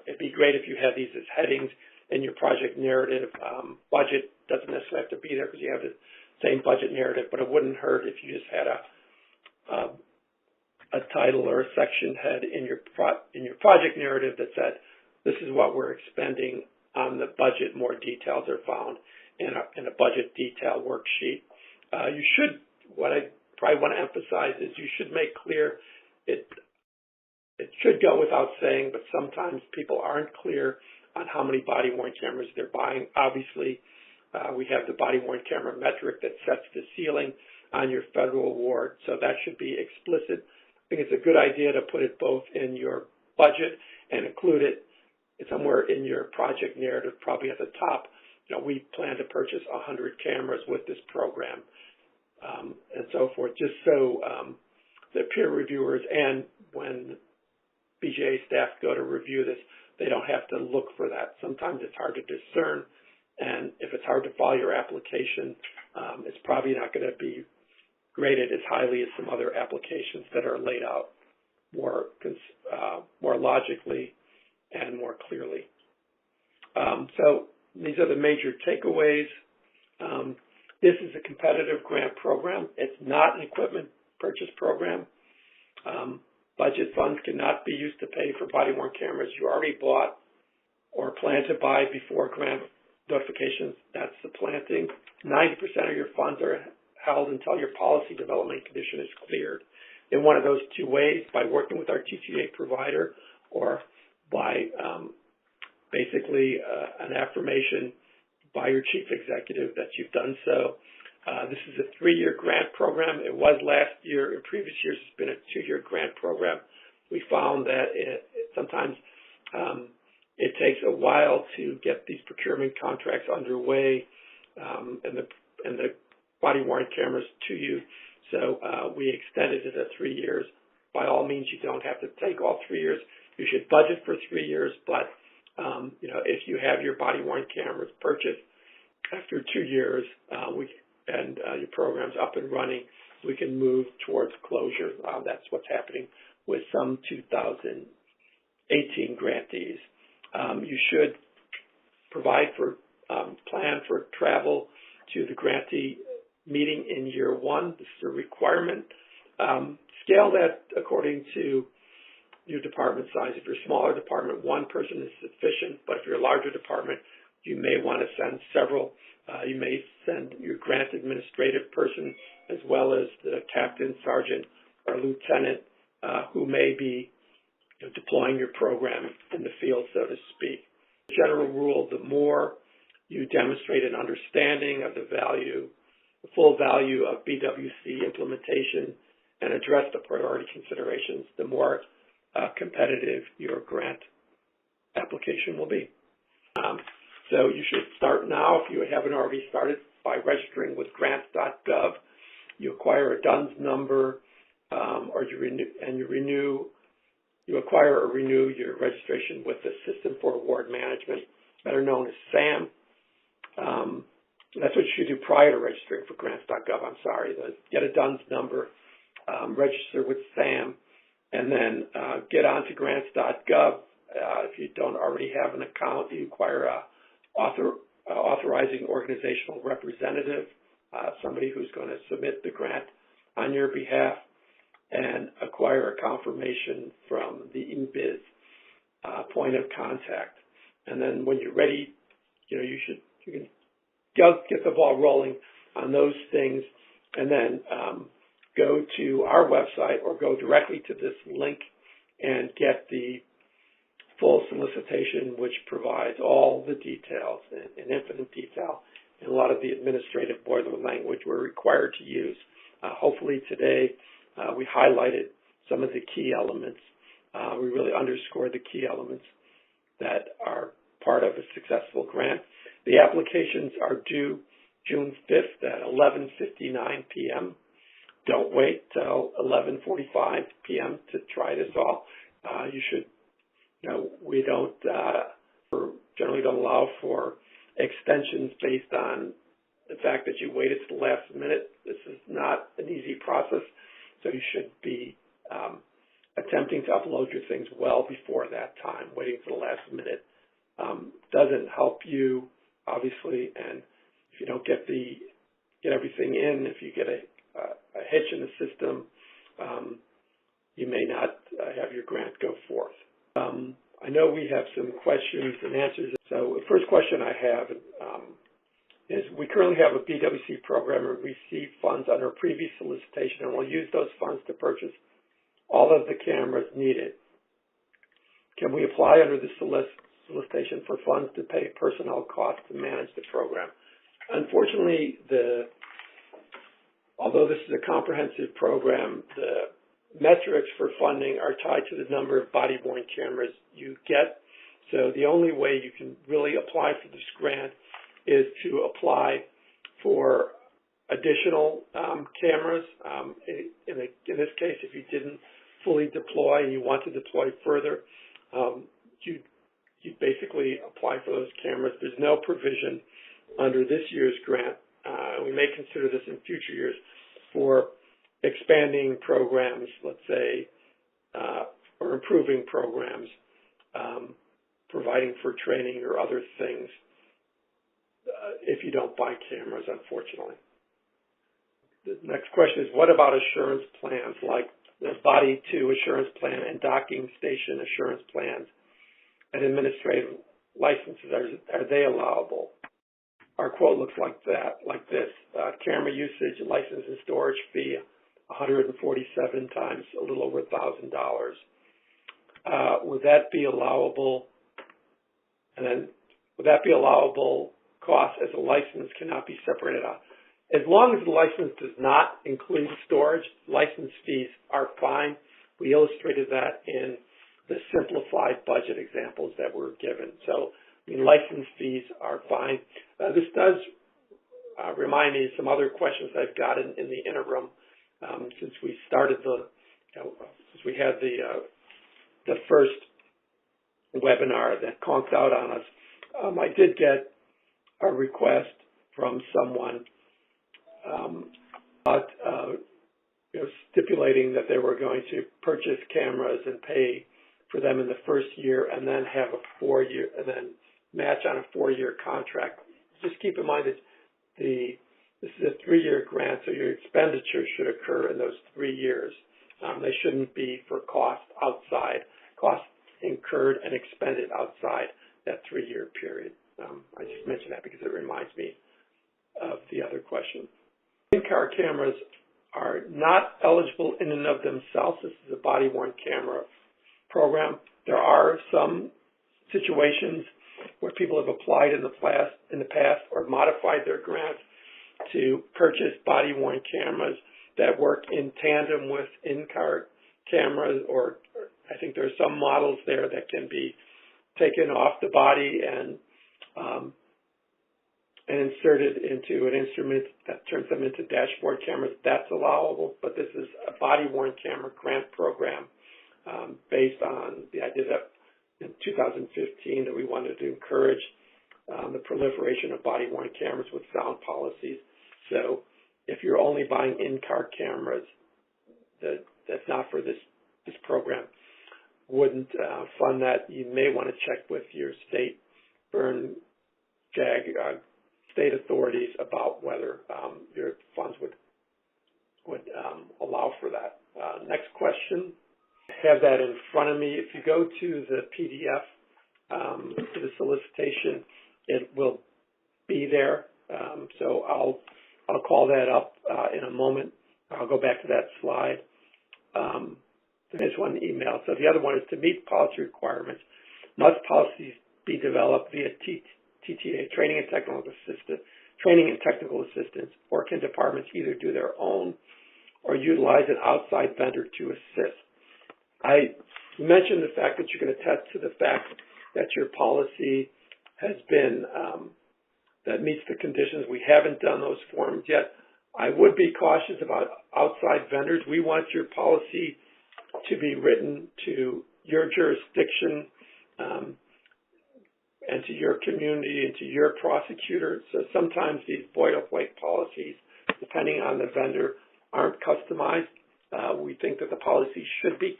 it'd be great if you had these as headings in your project narrative. Budget doesn't necessarily have to be there because you have the same budget narrative, but it wouldn't hurt if you just had title or a section head in your project narrative that said, this is what we're expending on the budget. More details are found in a budget detail worksheet. What I probably want to emphasize is you should make clear, it should go without saying, but sometimes people aren't clear on how many body-worn cameras they're buying. Obviously, we have the body-worn camera metric that sets the ceiling on your federal award, so that should be explicit. I think it's a good idea to put it both in your budget and include it somewhere in your project narrative, probably at the top. We plan to purchase 100 cameras with this program, and so forth, just so the peer reviewers and when BJA staff go to review this, they don't have to look for that. Sometimes it's hard to discern, and if it's hard to follow your application, it's probably not going to be graded as highly as some other applications that are laid out more logically and more clearly. So these are the major takeaways. This is a competitive grant program. It's not an equipment purchase program. Budget funds cannot be used to pay for body-worn cameras you already bought or plan to buy before grant notifications. That's supplanting. 90% of your funds are held until your policy development condition is cleared in one of those two ways, by working with our TTA provider or by basically an affirmation by your chief executive that you've done so. This is a 3-year grant program. It was last year. In previous years, it's been a 2-year grant program. We found that sometimes it takes a while to get these procurement contracts underway and the body-worn cameras to you. So we extended it to 3 years. By all means, you don't have to take all 3 years. You should budget for 3 years, but if you have your body-worn cameras purchased after 2 years, your program's up and running, we can move towards closure. That's what's happening with some 2018 grantees. You should provide for plan for travel to the grantee meeting in year 1. This is a requirement. Scale that according to your department size. If you're a smaller department, 1 person is sufficient, but if you're a larger department, you may want to send several. You may send your grant administrative person as well as the captain, sergeant, or lieutenant who may be deploying your program in the field, so to speak. General rule, the more you demonstrate an understanding of the full value of BWC implementation and address the priority considerations, the more competitive your grant application will be. So you should start now, if you haven't already started, by registering with grants.gov. You acquire a DUNS number, or you acquire or renew your registration with the System for Award Management, better known as SAM. That's what you should do prior to registering for grants.gov. I'm sorry. Get a DUNS number, register with SAM, and then get onto grants.gov. If you don't already have an account, you acquire a authorizing organizational representative, somebody who's going to submit the grant on your behalf, and acquire a confirmation from the EBIZ point of contact. And then when you're ready, you can get the ball rolling on those things, and then go to our website or go directly to this link and get the full solicitation, which provides all the details in infinite detail and a lot of the administrative boiler language we're required to use. Hopefully today we highlighted some of the key elements. We really underscored the key elements that are part of a successful grant. The applications are due June 5th at 11:59 p.m. Don't wait till 11:45 p.m. to try this all. You should, we generally don't allow for extensions based on the fact that you waited to the last minute. This is not an easy process, so you should be attempting to upload your things well before that time. Waiting for the last minute doesn't help you, obviously, and if you don't get everything in, if you get a hitch in the system, you may not have your grant go forth. I know we have some questions and answers. So the first question I have is we currently have a BWC program and receive funds under a previous solicitation, and we'll use those funds to purchase all of the cameras needed. Can we apply under the solicitation for funds to pay personnel costs to manage the program? Unfortunately, although this is a comprehensive program, the metrics for funding are tied to the number of body-worn cameras you get. So the only way you can really apply for this grant is to apply for additional cameras. In this case, if you didn't fully deploy and you want to deploy further, you'd basically apply for those cameras. There's no provision under this year's grant. We may consider this in future years for expanding programs, let's say, or improving programs, providing for training or other things if you don't buy cameras, unfortunately. The next question is, what about assurance plans like the Body 2 assurance plan and docking station assurance plans and administrative licenses? Are they allowable? Our quote looks like this. Camera usage, license and storage fee, 147 times a little over $1,000. Would that be allowable? And then would that be allowable cost as a license cannot be separated out? As long as the license does not include storage, license fees are fine. We illustrated that in the simplified budget examples that were given. So, I mean, license fees are fine. This does remind me of some other questions I've got in the interim since we started since we had the first webinar that conked out on us. I did get a request from someone stipulating that they were going to purchase cameras and pay for them in the first year and then have a 4-year and then match on a 4-year contract. Just keep in mind that this is a 3-year grant, so your expenditure should occur in those 3 years. They shouldn't be for costs incurred and expended outside that 3-year period. I just mentioned that because it reminds me of the other question. In-car cameras are not eligible in and of themselves. This is a body-worn camera program. There are some situations where people have applied in the past or modified their grants to purchase body-worn cameras that work in tandem with in-car cameras, or I think there are some models there that can be taken off the body and inserted into an instrument that turns them into dashboard cameras. That's allowable, but this is a body-worn camera grant program based on the idea that in 2015 that we wanted to encourage the proliferation of body-worn cameras with sound policies. So if you're only buying in-car cameras, that's not for this program. Wouldn't fund that. You may want to check with your state burn JAG state authorities about whether your funds would allow for that. Next question. Have that in front of me. If you go to the PDF to the solicitation, it will be there. So I'll call that up in a moment. I'll go back to that slide. There's one email. So the other one is to meet policy requirements, must policies be developed via TTA, training and technical assistance, or can departments either do their own or utilize an outside vendor to assist? I mentioned the fact that you can attest to the fact that your policy has been, that meets the conditions. We haven't done those forms yet. I would be cautious about outside vendors. We want your policy to be written to your jurisdiction and to your community and to your prosecutor. So sometimes these boilerplate policies, depending on the vendor, aren't customized. We think that the policy should be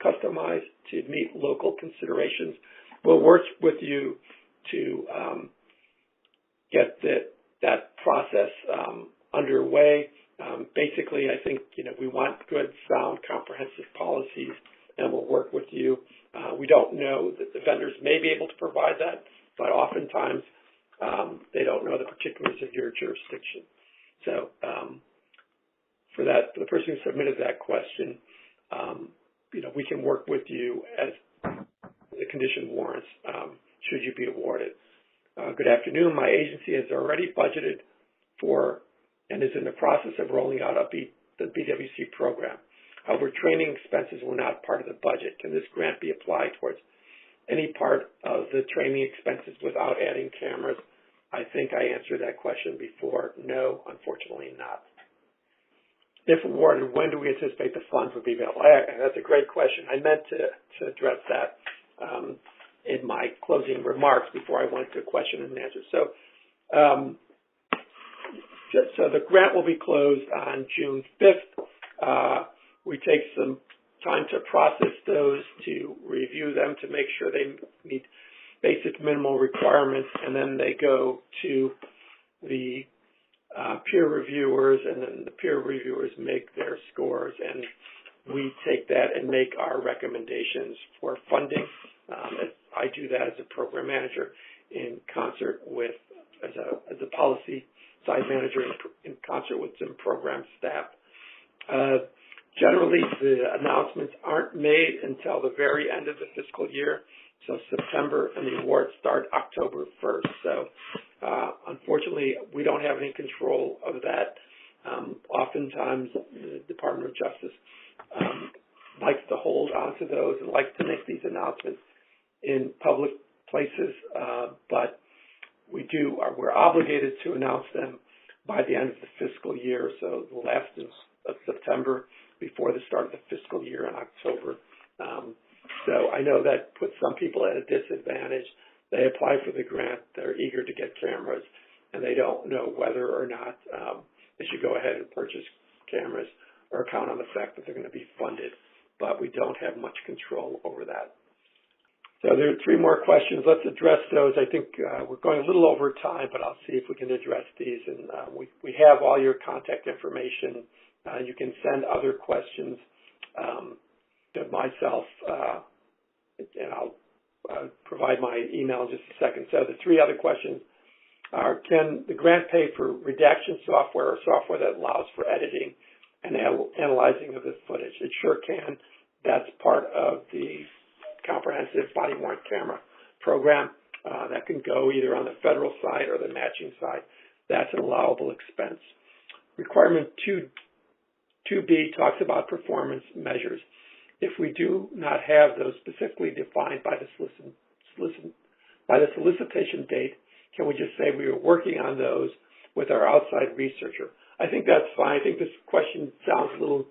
customized to meet local considerations. We'll work with you to get that process underway. Basically, I think, we want good, sound, comprehensive policies, and we'll work with you. We don't know that the vendors may be able to provide that, but oftentimes they don't know the particulars of your jurisdiction. So for the person who submitted that question, we can work with you as the condition warrants should you be awarded. Good afternoon. My agency has already budgeted for and is in the process of rolling out the BWC program. However, training expenses were not part of the budget. Can this grant be applied towards any part of the training expenses without adding cameras? I think I answered that question before. No, unfortunately not. If awarded, when do we anticipate the funds will be available? That's a great question. I meant to address that in my closing remarks before I went to question and answer. So the grant will be closed on June 5th. We take some time to process those, to review them, to make sure they meet basic minimal requirements, and then they go to the peer reviewers, and then the peer reviewers make their scores, and we take that and make our recommendations for funding. I do that as a program manager in concert with, as a policy side manager in concert with some program staff. Generally, the announcements aren't made until the very end of the fiscal year, so September, and the awards start October 1st. So unfortunately, we don't have any control of that. Oftentimes, the Department of Justice likes to hold onto those and likes to make these announcements in public places, but we're obligated to announce them by the end of the fiscal year, so the last of September before the start of the fiscal year in October. So I know that puts some people at a disadvantage. They apply for the grant, they're eager to get cameras, and they don't know whether or not they should go ahead and purchase cameras or count on the fact that they're going to be funded, but we don't have much control over that. So there are 3 more questions. Let's address those. I think we're going a little over time, but I'll see if we can address these. And we have all your contact information. You can send other questions to myself, and I'll provide my email in just a second. So the 3 other questions are, can the grant pay for redaction software or software that allows for editing and analyzing of the footage? It sure can. That's part of the comprehensive body-worn camera program that can go either on the federal side or the matching side. That's an allowable expense. Requirement 2B talks about performance measures. If we do not have those specifically defined by the solicitation date, can we just say we are working on those with our outside researcher? I think that's fine. I think this question sounds a little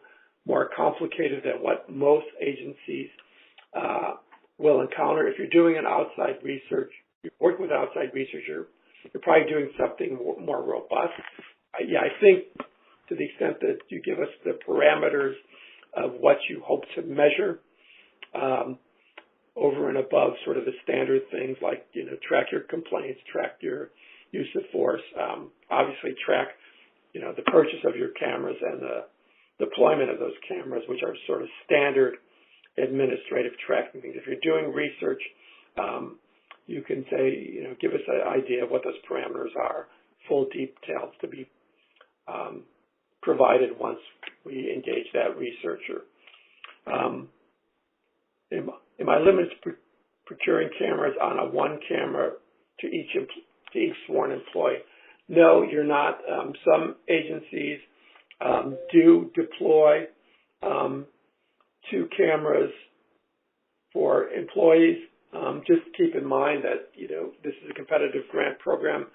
more complicated than what most agencies will encounter. If you're doing an outside research, you work with an outside researcher, you're probably doing something more robust. I think to the extent that you give us the parameters of what you hope to measure over and above sort of the standard things like, track your complaints, track your use of force, obviously track, the purchase of your cameras and the deployment of those cameras, which are sort of standard administrative tracking things. If you're doing research, you can say, give us an idea of what those parameters are, full details to be provided once we engage that researcher. Am I limited to procuring cameras on a 1 camera to each sworn employee? No, you're not. Some agencies do deploy 2 cameras for employees. Just keep in mind that, this is a competitive grant program.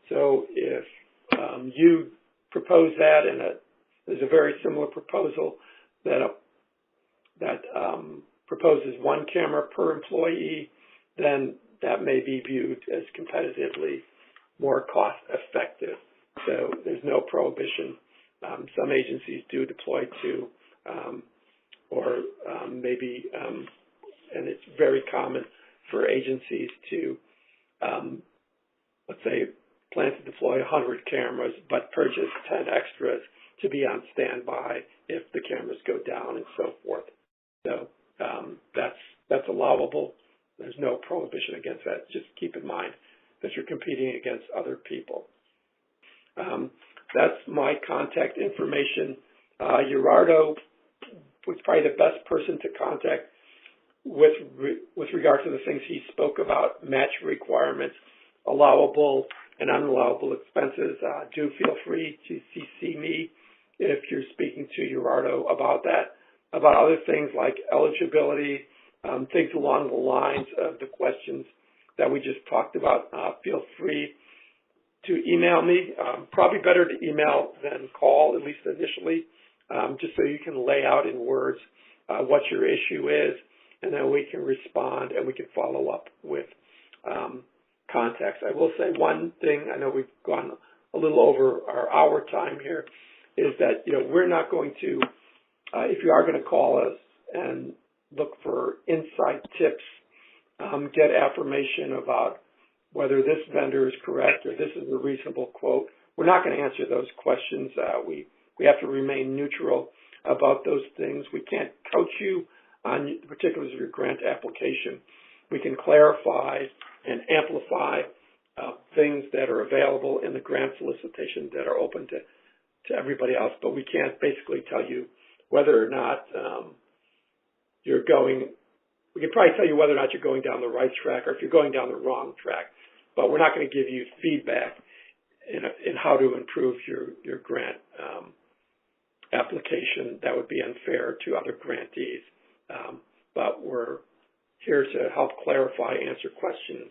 So if you propose that and there's a very similar proposal that proposes 1 camera per employee, then that may be viewed as competitively more cost effective. So there's no prohibition. Some agencies do deploy 2, or maybe, and it's very common for agencies to, let's say, plan to deploy 100 cameras, but purchase 10 extras to be on standby if the cameras go down and so forth. So that's allowable. There's no prohibition against that. Just keep in mind that you're competing against other people. That's my contact information. Gerardo was probably the best person to contact with regard to the things he spoke about, match requirements, allowable and unallowable expenses. Do feel free to CC me if you're speaking to Gerardo about that. About other things like eligibility, things along the lines of the questions that we just talked about, feel free to email me. Probably better to email than call, at least initially, just so you can lay out in words what your issue is, and then we can respond and we can follow up with contacts. I will say one thing, I know we've gone a little over our hour time here, is that, we're not going to, if you are going to call us and look for inside tips, get affirmation about whether this vendor is correct or this is a reasonable quote, we're not going to answer those questions. We have to remain neutral about those things. We can't coach you on the particulars of your grant application. We can clarify and amplify things that are available in the grant solicitation that are open to everybody else, but we can't basically tell you whether or not you're going, we can probably tell you whether or not you're going down the right track or if you're going down the wrong track, but we're not going to give you feedback in how to improve your grant application. That would be unfair to other grantees. But we're here to help clarify, answer questions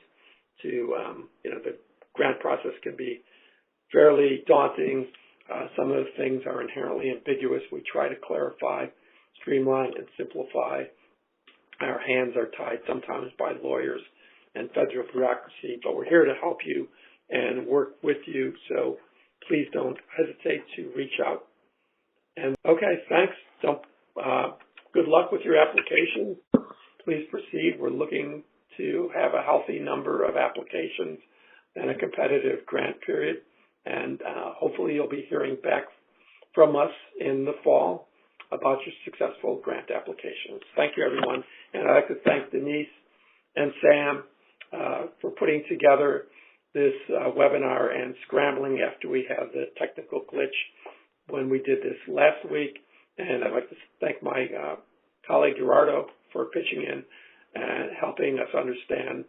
to, the grant process can be fairly daunting. Some of the things are inherently ambiguous. We try to clarify, streamline, and simplify. Our hands are tied sometimes by lawyers and federal bureaucracy, but we're here to help you and work with you, so please don't hesitate to reach out. And okay, thanks. Good luck with your application. Please proceed. We're looking to have a healthy number of applications and a competitive grant period, and hopefully you'll be hearing back from us in the fall about your successful grant applications. Thank you, everyone. And I'd like to thank Denise and Sam for putting together this webinar and scrambling after we had the technical glitch when we did this last week. And I'd like to thank my colleague Gerardo for pitching in and helping us understand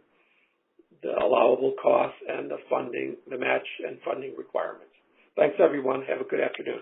the allowable costs and the funding, the match and funding requirements. Thanks, everyone. Have a good afternoon.